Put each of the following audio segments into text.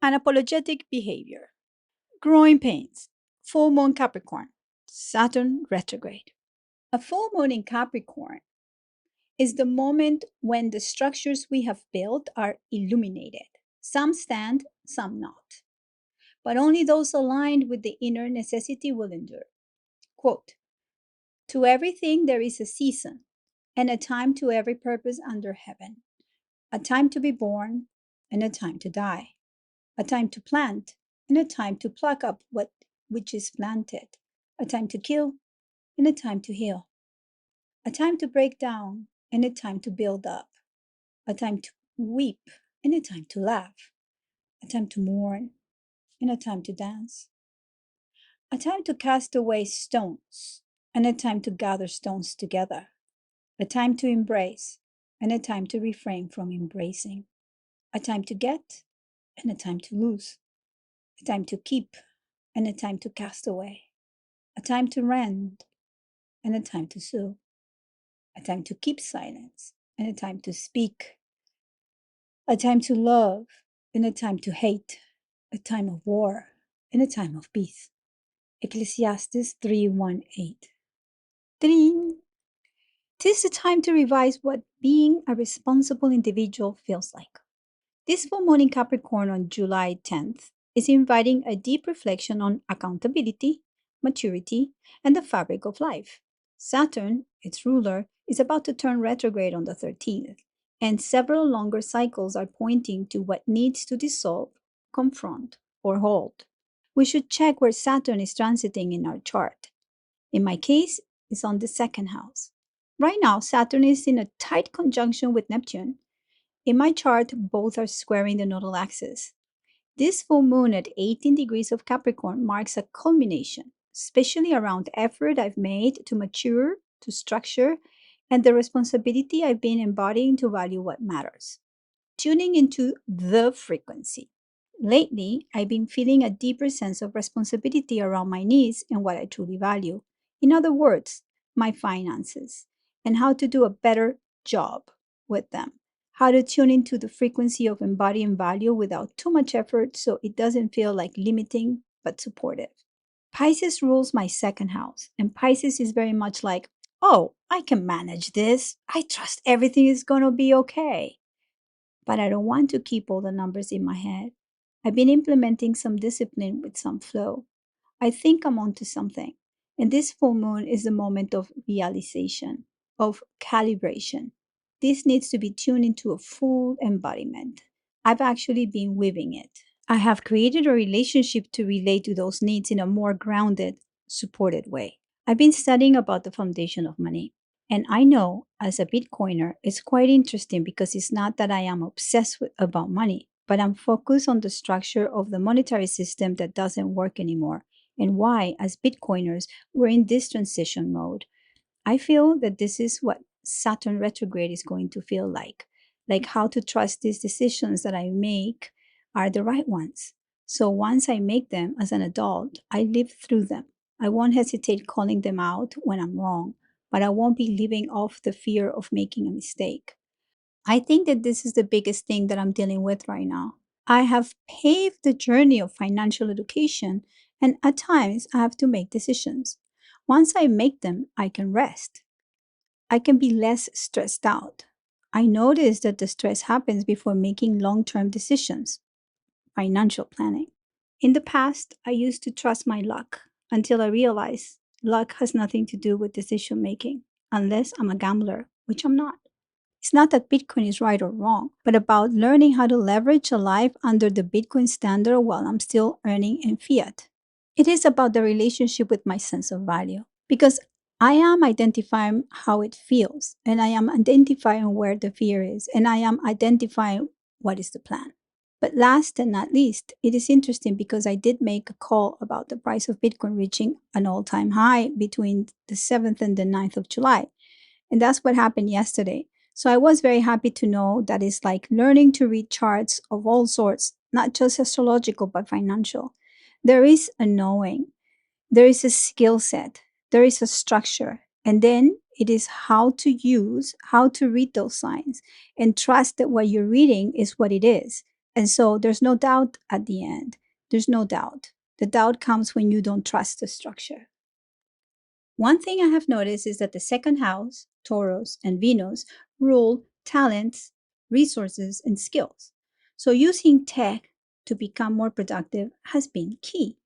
Unapologetic behavior. Growing pains. Full moon Capricorn. Saturn retrograde. A full moon in Capricorn is the moment when the structures we have built are illuminated. Some stand, some not. But only those aligned with the inner necessity will endure. Quote, to everything there is a season, and a time to every purpose under heaven. A time to be born, and a time to die. A time to plant, and a time to pluck up what which is planted. A time to kill, and a time to heal. A time to break down, and a time to build up. A time to weep, and a time to laugh. A time to mourn, and a time to dance. A time to cast away stones, and a time to gather stones together. A time to embrace, and a time to refrain from embracing. A time to get, and a time to lose. A time to keep, and a time to cast away. A time to rend, and a time to sue. A time to keep silence, and a time to speak. A time to love, and a time to hate. A time of war, and a time of peace. Ecclesiastes 3:18. Ding! 'Tis the time to revise what being a responsible individual feels like. This full moon in Capricorn on July 10th is inviting a deep reflection on accountability, maturity, and the fabric of life. Saturn, its ruler, is about to turn retrograde on the 13th, and several longer cycles are pointing to what needs to dissolve, confront, or hold. We should check where Saturn is transiting in our chart. In my case, it's on the second house. Right now, Saturn is in a tight conjunction with Neptune. In my chart, both are squaring the nodal axis. This full moon at 18 degrees of Capricorn marks a culmination, especially around effort I've made to mature, to structure, and the responsibility I've been embodying to value what matters. Tuning into the frequency. Lately, I've been feeling a deeper sense of responsibility around my needs and what I truly value. In other words, my finances, and how to do a better job with them. How to tune into the frequency of embodying value without too much effort so it doesn't feel like limiting but supportive. Pisces rules my second house, and Pisces is very much like, oh, I can manage this. I trust everything is going to be okay. But I don't want to keep all the numbers in my head. I've been implementing some discipline with some flow. I think I'm onto something. And this full moon is the moment of realization, of calibration. This needs to be tuned into a full embodiment. I've actually been weaving it. I have created a relationship to relate to those needs in a more grounded, supported way. I've been studying about the foundation of money. And I know as a Bitcoiner, it's quite interesting because it's not that I am obsessed about money, but I'm focused on the structure of the monetary system that doesn't work anymore and why, as Bitcoiners, we're in this transition mode. I feel that this is what Saturn retrograde is going to feel like how to trust these decisions that I make are the right ones. So once I make them as an adult, I live through them. I won't hesitate calling them out when I'm wrong, but I won't be living off the fear of making a mistake. I think that this is the biggest thing that I'm dealing with right now. I have paved the journey of financial education, and at times I have to make decisions. Once I make them, I can rest. I can be less stressed out. I notice that the stress happens before making long term decisions, financial planning. In the past, I used to trust my luck until I realized luck has nothing to do with decision making, unless I'm a gambler, which I'm not. It's not that Bitcoin is right or wrong, but about learning how to leverage a life under the Bitcoin standard while I'm still earning in fiat. It is about the relationship with my sense of value because I am identifying how it feels and I am identifying where the fear is and I am identifying what is the plan. But last and not least, it is interesting because I did make a call about the price of Bitcoin reaching an all-time high between the 7th and the 9th of July. And that's what happened yesterday. So I was very happy to know that it's like learning to read charts of all sorts, not just astrological, but financial. There is a knowing, there is a skill set, there is a structure. And then it is how to use, how to read those signs and trust that what you're reading is what it is. And so there's no doubt at the end. There's no doubt. The doubt comes when you don't trust the structure. One thing I have noticed is that the second house, Taurus and Venus, rule talents, resources, and skills. So using tech to become more productive has been key.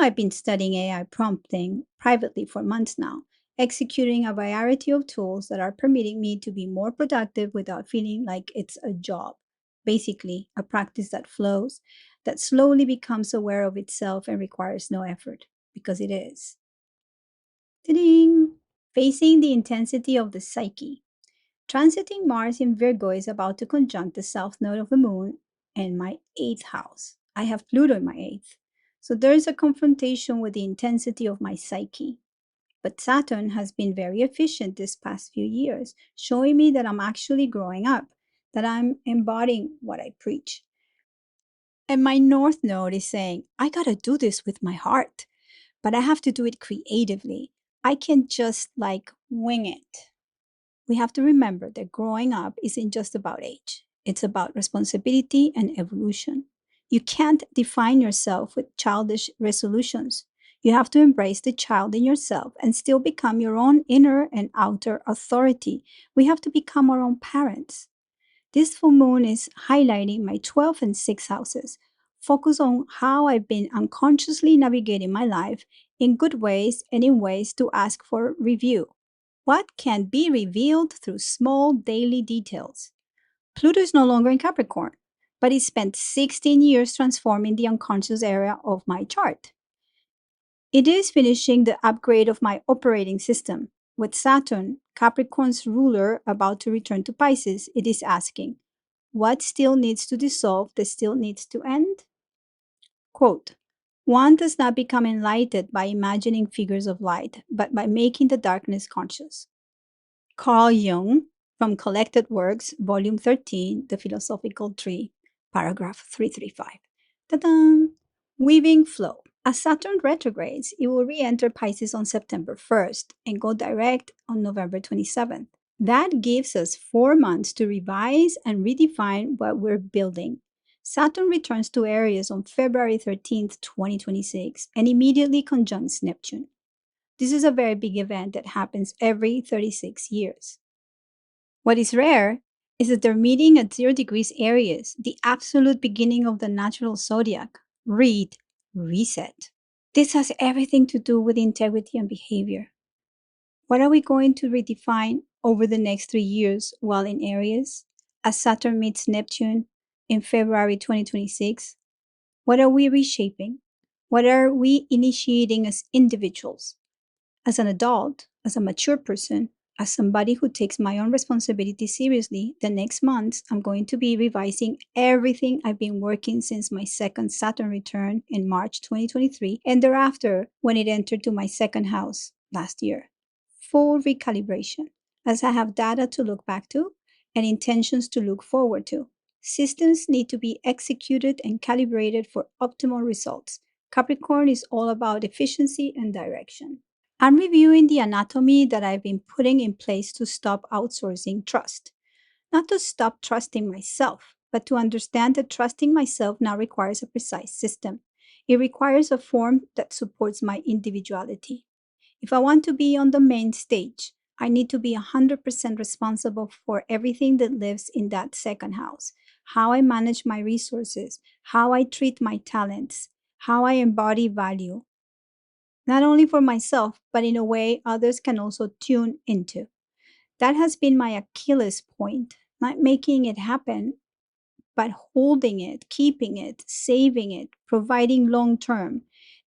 I've been studying AI prompting privately for months now, executing a variety of tools that are permitting me to be more productive without feeling like it's a job. Basically, a practice that flows, that slowly becomes aware of itself and requires no effort, because it is. Ta-ding! Facing the intensity of the psyche. Transiting Mars in Virgo is about to conjunct the south node of the moon in my eighth house. I have Pluto in my eighth. So there is a confrontation with the intensity of my psyche. But Saturn has been very efficient this past few years, showing me that I'm actually growing up, that I'm embodying what I preach. And my north node is saying, I gotta do this with my heart, but I have to do it creatively. I can't just wing it. We have to remember that growing up isn't just about age, it's about responsibility and evolution. You can't define yourself with childish resolutions. You have to embrace the child in yourself and still become your own inner and outer authority. We have to become our own parents. This full moon is highlighting my 12th and 6th houses. Focus on how I've been unconsciously navigating my life in good ways and in ways to ask for review. What can be revealed through small daily details? Pluto is no longer in Capricorn, but it spent 16 years transforming the unconscious area of my chart. It is finishing the upgrade of my operating system. With Saturn, Capricorn's ruler, about to return to Pisces, it is asking, what still needs to dissolve that still needs to end? Quote, one does not become enlightened by imagining figures of light, but by making the darkness conscious. Carl Jung, from Collected Works, Volume 13, The Philosophical Tree, paragraph 335. Ta-da! Weaving flow. As Saturn retrogrades, it will re-enter Pisces on September 1st and go direct on November 27th. That gives us 4 months to revise and redefine what we're building. Saturn returns to Aries on February 13th, 2026, and immediately conjuncts Neptune. This is a very big event that happens every 36 years. What is rare is that they're meeting at 0 degrees Aries, the absolute beginning of the natural zodiac. Read, reset. This has everything to do with integrity and behavior. What are we going to redefine over the next 3 years while in Aries, as Saturn meets Neptune in February 2026? What are we reshaping? What are we initiating as individuals? As an adult, as a mature person, as somebody who takes my own responsibility seriously, the next months I'm going to be revising everything I've been working since my second Saturn return in March 2023 and thereafter when it entered to my second house last year. Full recalibration, as I have data to look back to and intentions to look forward to. Systems need to be executed and calibrated for optimal results. Capricorn is all about efficiency and direction. I'm reviewing the anatomy that I've been putting in place to stop outsourcing trust. Not to stop trusting myself, but to understand that trusting myself now requires a precise system. It requires a form that supports my individuality. If I want to be on the main stage, I need to be 100% responsible for everything that lives in that second house. How I manage my resources, how I treat my talents, how I embody value, not only for myself, but in a way others can also tune into. That has been my Achilles point, not making it happen, but holding it, keeping it, saving it, providing long term.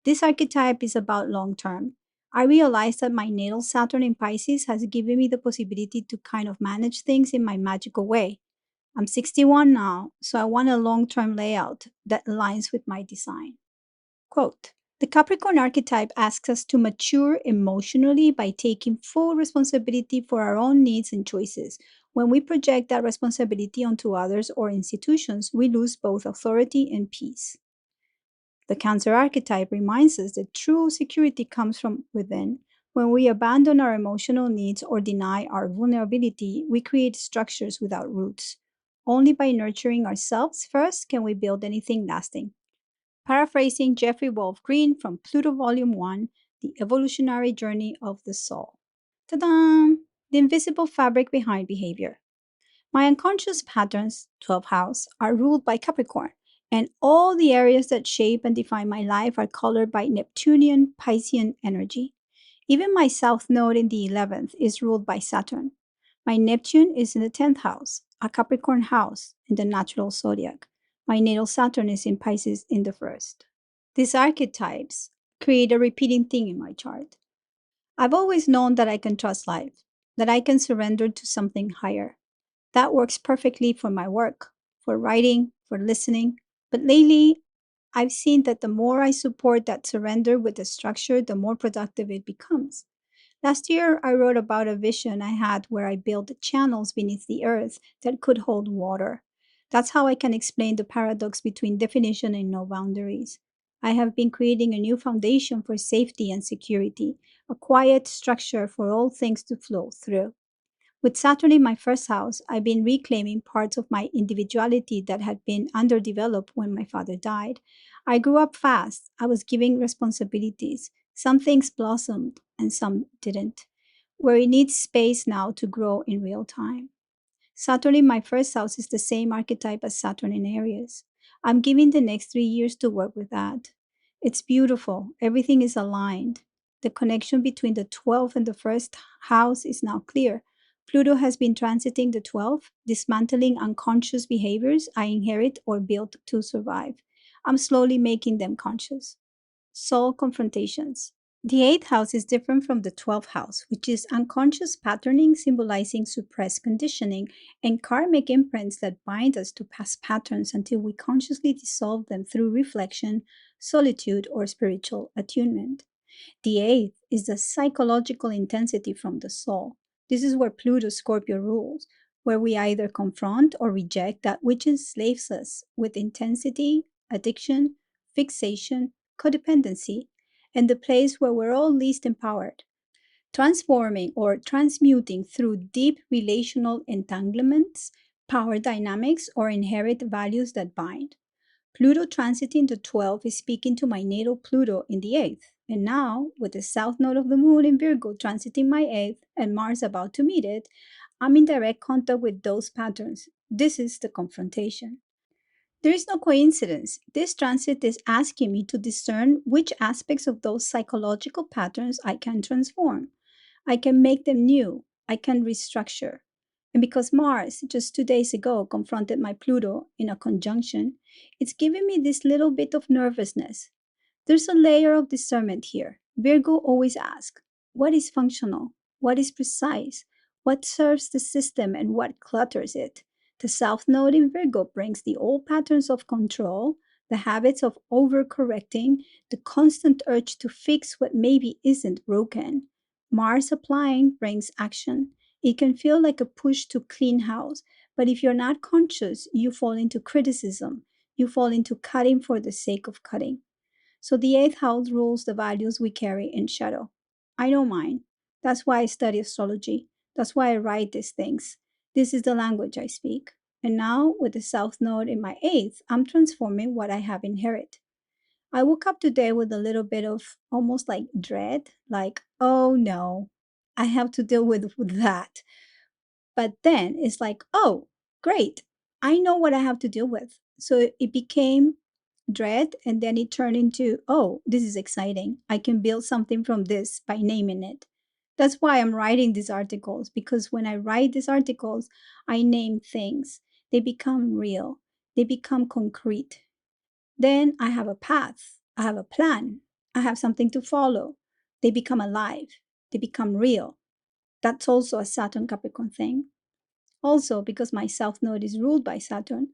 This archetype is about long term. I realized that my natal Saturn in Pisces has given me the possibility to kind of manage things in my magical way. I'm 61 now, so I want a long term layout that aligns with my design. Quote, the Capricorn archetype asks us to mature emotionally by taking full responsibility for our own needs and choices. When we project that responsibility onto others or institutions, we lose both authority and peace. The Cancer archetype reminds us that true security comes from within. When we abandon our emotional needs or deny our vulnerability, we create structures without roots. Only by nurturing ourselves first can we build anything lasting. Paraphrasing Jeffrey Wolf Green from Pluto Volume 1, The Evolutionary Journey of the Soul. Ta-da! The invisible fabric behind behavior. My unconscious patterns, 12th house, are ruled by Capricorn, and all the areas that shape and define my life are colored by Neptunian Piscean energy. Even my south node in the 11th is ruled by Saturn. My Neptune is in the 10th house, a Capricorn house in the natural zodiac. My natal Saturn is in Pisces in the first. These archetypes create a repeating thing in my chart. I've always known that I can trust life, that I can surrender to something higher. That works perfectly for my work, for writing, for listening. But lately, I've seen that the more I support that surrender with the structure, the more productive it becomes. Last year, I wrote about a vision I had where I built channels beneath the earth that could hold water. That's how I can explain the paradox between definition and no boundaries. I have been creating a new foundation for safety and security, a quiet structure for all things to flow through. With Saturn in my first house, I've been reclaiming parts of my individuality that had been underdeveloped when my father died. I grew up fast. I was given responsibilities. Some things blossomed and some didn't. Where it needs space now to grow in real time. Saturn in my first house is the same archetype as Saturn in Aries. I'm giving the next 3 years to work with that. It's beautiful. Everything is aligned. The connection between the 12th and the first house is now clear. Pluto has been transiting the 12th, dismantling unconscious behaviors I inherit or built to survive. I'm slowly making them conscious. Soul confrontations. The eighth house is different from the 12th house, which is unconscious patterning symbolizing suppressed conditioning and karmic imprints that bind us to past patterns until we consciously dissolve them through reflection, solitude, or spiritual attunement. The eighth is the psychological intensity from the soul. This is where Pluto Scorpio rules, where we either confront or reject that which enslaves us with intensity, addiction, fixation, codependency, and the place where we're all least empowered. Transforming or transmuting through deep relational entanglements, power dynamics, or inherent values that bind. Pluto transiting the 12th is speaking to my natal Pluto in the 8th. And now, with the south node of the moon in Virgo transiting my 8th and Mars about to meet it, I'm in direct contact with those patterns. This is the confrontation. There is no coincidence. This transit is asking me to discern which aspects of those psychological patterns I can transform. I can make them new. I can restructure. And because Mars, just 2 days ago, confronted my Pluto in a conjunction, it's giving me this little bit of nervousness. There's a layer of discernment here. Virgo always asks, what is functional? What is precise? What serves the system and what clutters it? The South Node in Virgo brings the old patterns of control, the habits of overcorrecting, the constant urge to fix what maybe isn't broken. Mars applying brings action. It can feel like a push to clean house, but if you're not conscious, you fall into criticism. You fall into cutting for the sake of cutting. So the eighth house rules the values we carry in shadow. I know mine. That's why I study astrology. That's why I write these things. This is the language I speak. And now, with the south node in my eighth, I'm transforming what I have inherited. I woke up today with a little bit of almost like dread, like, oh no, I have to deal with that. But then it's like, oh, great. I know what I have to deal with. So it became dread and then it turned into, oh, this is exciting. I can build something from this by naming it. That's why I'm writing these articles, because when I write these articles, I name things. They become real, they become concrete. Then I have a path, I have a plan, I have something to follow. They become alive, they become real. That's also a Saturn Capricorn thing. Also, because my South Node is ruled by Saturn,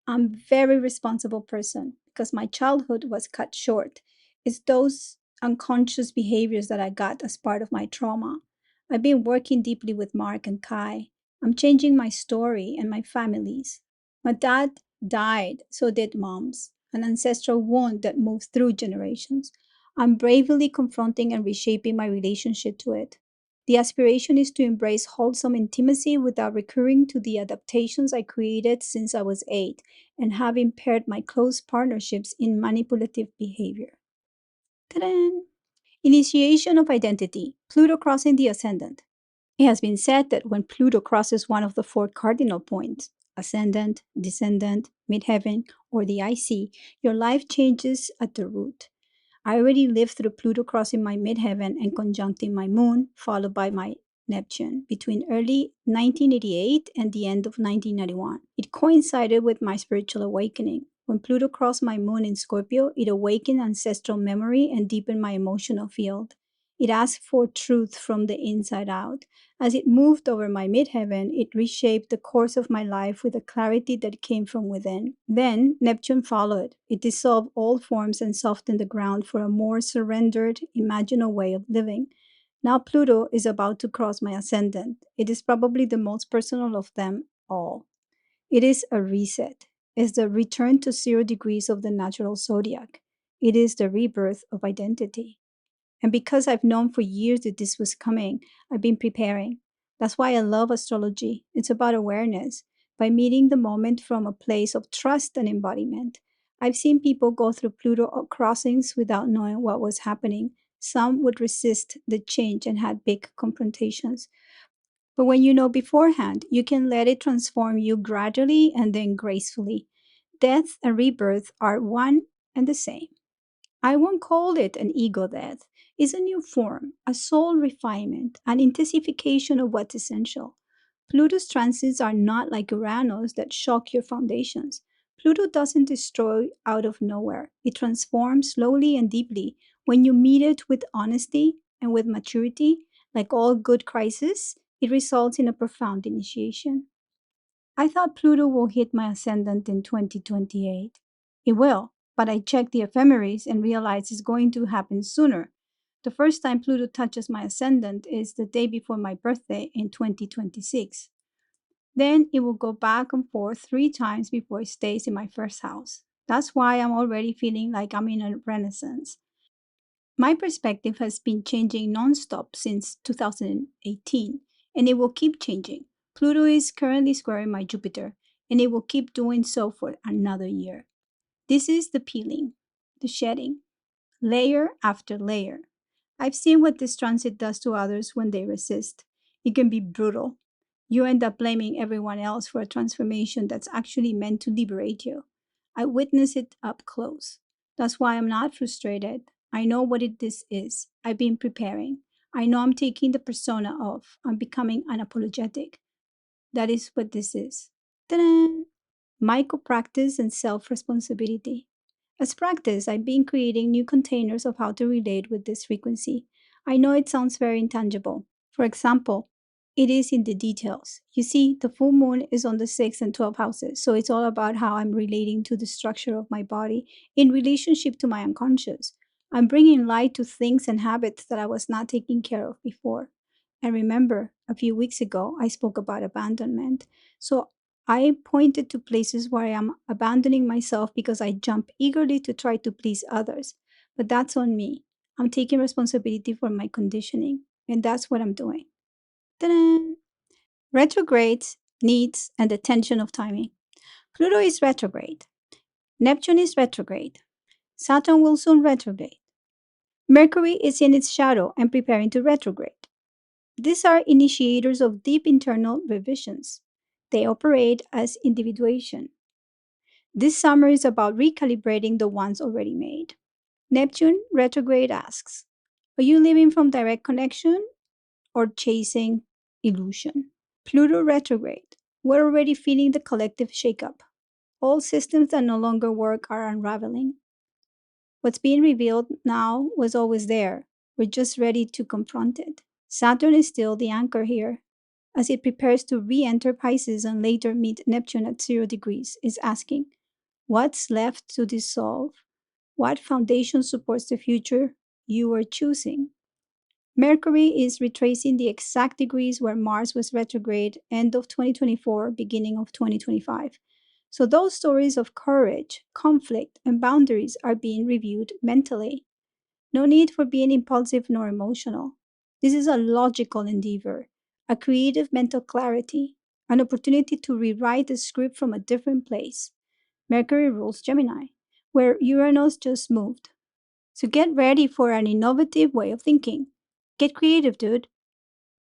I'm a very responsible person because my childhood was cut short. It's those unconscious behaviors that I got as part of my trauma. I've been working deeply with Mark and Kai. I'm changing my story and my family's. My dad died, so did mom's, an ancestral wound that moves through generations. I'm bravely confronting and reshaping my relationship to it. The aspiration is to embrace wholesome intimacy without recurring to the adaptations I created since I was 8 and have impaired my close partnerships in manipulative behavior. Ta-da! Initiation of identity. Pluto crossing the ascendant. It has been said that when Pluto crosses one of the four cardinal points, ascendant, descendant, midheaven, or the IC, your life changes at the root. I already lived through Pluto crossing my midheaven and conjuncting my moon, followed by my Neptune, between early 1988 and the end of 1991. It coincided with my spiritual awakening. When Pluto crossed my moon in Scorpio, it awakened ancestral memory and deepened my emotional field. It asked for truth from the inside out. As it moved over my midheaven, it reshaped the course of my life with a clarity that came from within. Then Neptune followed. It dissolved all forms and softened the ground for a more surrendered, imaginal way of living. Now Pluto is about to cross my ascendant. It is probably the most personal of them all. It is a reset. It's the return to 0 degrees of the natural zodiac. It is the rebirth of identity. And because I've known for years that this was coming, I've been preparing. That's why I love astrology. It's about awareness. By meeting the moment from a place of trust and embodiment. I've seen people go through Pluto crossings without knowing what was happening. Some would resist the change and had big confrontations. But when you know beforehand, you can let it transform you gradually and then gracefully. Death and rebirth are one and the same. I won't call it an ego death. It's a new form, a soul refinement, an intensification of what's essential. Pluto's transits are not like Uranus that shock your foundations. Pluto doesn't destroy out of nowhere. It transforms slowly and deeply. When you meet it with honesty and with maturity, like all good crises, it results in a profound initiation. I thought Pluto will hit my ascendant in 2028. It will, but I checked the ephemeris and realized it's going to happen sooner. The first time Pluto touches my ascendant is the day before my birthday in 2026. Then it will go back and forth 3 times before it stays in my first house. That's why I'm already feeling like I'm in a renaissance. My perspective has been changing nonstop since 2018, and it will keep changing. Pluto is currently squaring my Jupiter, and it will keep doing so for another year. This is the peeling, the shedding, layer after layer. I've seen what this transit does to others when they resist. It can be brutal. You end up blaming everyone else for a transformation that's actually meant to liberate you. I witness it up close. That's why I'm not frustrated. I know what this is. I've been preparing. I know I'm taking the persona of, I'm becoming unapologetic. That is what this is. Ta-da! Micro practice and self responsibility. As practice, I've been creating new containers of how to relate with this frequency. I know it sounds very intangible. For example, it is in the details. You see, the full moon is on the 6th and 12th houses, so it's all about how I'm relating to the structure of my body in relationship to my unconscious. I'm bringing light to things and habits that I was not taking care of before. And remember, a few weeks ago, I spoke about abandonment. So I pointed to places where I am abandoning myself because I jump eagerly to try to please others. But that's on me. I'm taking responsibility for my conditioning, and that's what I'm doing. Ta-da! Retrogrades, needs, and the tension of timing. Pluto is retrograde. Neptune is retrograde. Saturn will soon retrograde. Mercury is in its shadow and preparing to retrograde. These are initiators of deep internal revisions. They operate as individuation. This summer is about recalibrating the ones already made. Neptune retrograde asks, are you living from direct connection or chasing illusion? Pluto retrograde, we're already feeling the collective shakeup. All systems that no longer work are unraveling. What's being revealed now was always there. We're just ready to confront it. Saturn is still the anchor here. As it prepares to re enter Pisces and later meet Neptune at 0 degrees, is asking, what's left to dissolve? What foundation supports the future you are choosing? Mercury is retracing the exact degrees where Mars was retrograde end of 2024, beginning of 2025. So those stories of courage, conflict, and boundaries are being reviewed mentally. No need for being impulsive nor emotional. This is a logical endeavor, a creative mental clarity, an opportunity to rewrite the script from a different place. Mercury rules Gemini, where Uranus just moved. So get ready for an innovative way of thinking. Get creative, dude.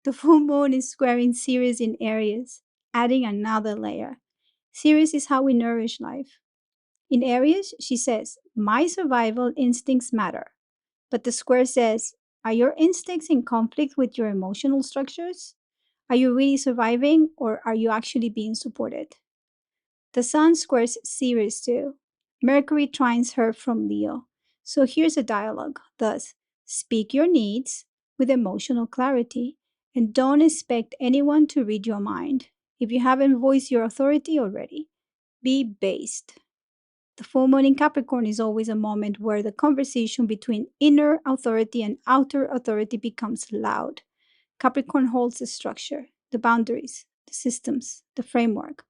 The full moon is squaring Ceres in Aries, adding another layer. Ceres is how we nourish life. In Aries, she says, my survival instincts matter. But the square says, are your instincts in conflict with your emotional structures? Are you really surviving or are you actually being supported? The sun squares Ceres too. Mercury trines her from Leo. So here's a dialogue. Thus, speak your needs with emotional clarity and don't expect anyone to read your mind. If you haven't voiced your authority already, be based. The full moon in Capricorn is always a moment where the conversation between inner authority and outer authority becomes loud. Capricorn holds the structure, the boundaries, the systems, the framework.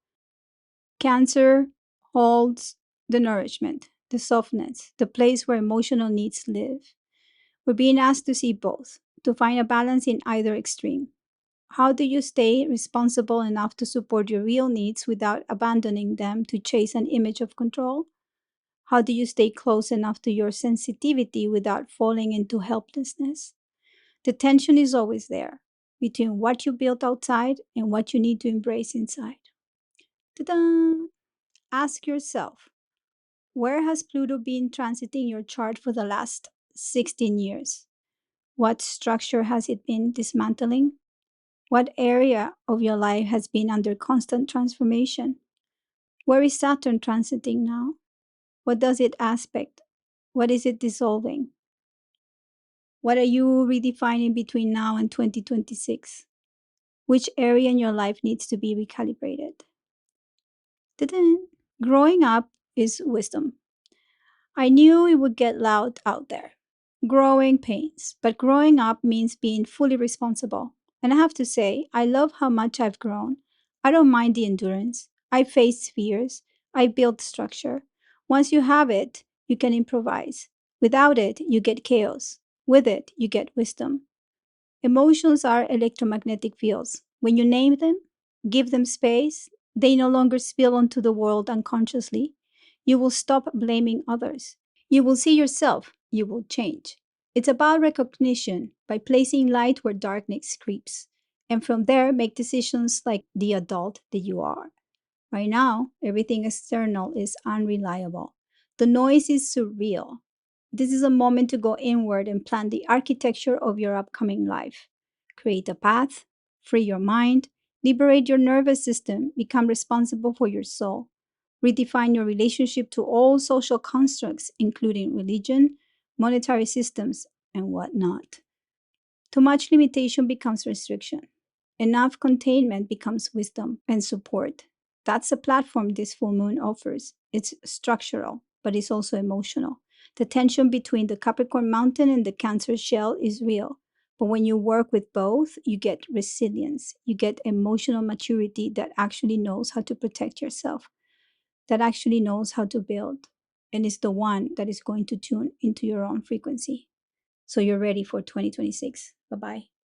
Cancer holds the nourishment, the softness, the place where emotional needs live. We're being asked to see both, to find a balance in either extreme. How do you stay responsible enough to support your real needs without abandoning them to chase an image of control? How do you stay close enough to your sensitivity without falling into helplessness? The tension is always there between what you built outside and what you need to embrace inside. Ta-da! Ask yourself, where has Pluto been transiting your chart for the last 16 years? What structure has it been dismantling? What area of your life has been under constant transformation? Where is Saturn transiting now? What does it aspect? What is it dissolving? What are you redefining between now and 2026? Which area in your life needs to be recalibrated? Ta-da! Growing up is wisdom. I knew it would get loud out there. Growing pains, but growing up means being fully responsible. And I have to say, I love how much I've grown. I don't mind the endurance. I faced fears. I built structure. Once you have it, you can improvise. Without it, you get chaos. With it, you get wisdom. Emotions are electromagnetic fields. When you name them, give them space, they no longer spill onto the world unconsciously. You will stop blaming others. You will see yourself. You will change. It's about recognition by placing light where darkness creeps. And from there, make decisions like the adult that you are. Right now, everything external is unreliable. The noise is surreal. This is a moment to go inward and plan the architecture of your upcoming life. Create a path, free your mind, liberate your nervous system, become responsible for your soul. Redefine your relationship to all social constructs, including religion, monetary systems, and whatnot. Too much limitation becomes restriction. Enough containment becomes wisdom and support. That's a platform this full moon offers. It's structural, but it's also emotional. The tension between the Capricorn mountain and the Cancer shell is real. But when you work with both, you get resilience. You get emotional maturity that actually knows how to protect yourself, that actually knows how to build, and is the one that is going to tune into your own frequency. So you're ready for 2026. Bye bye.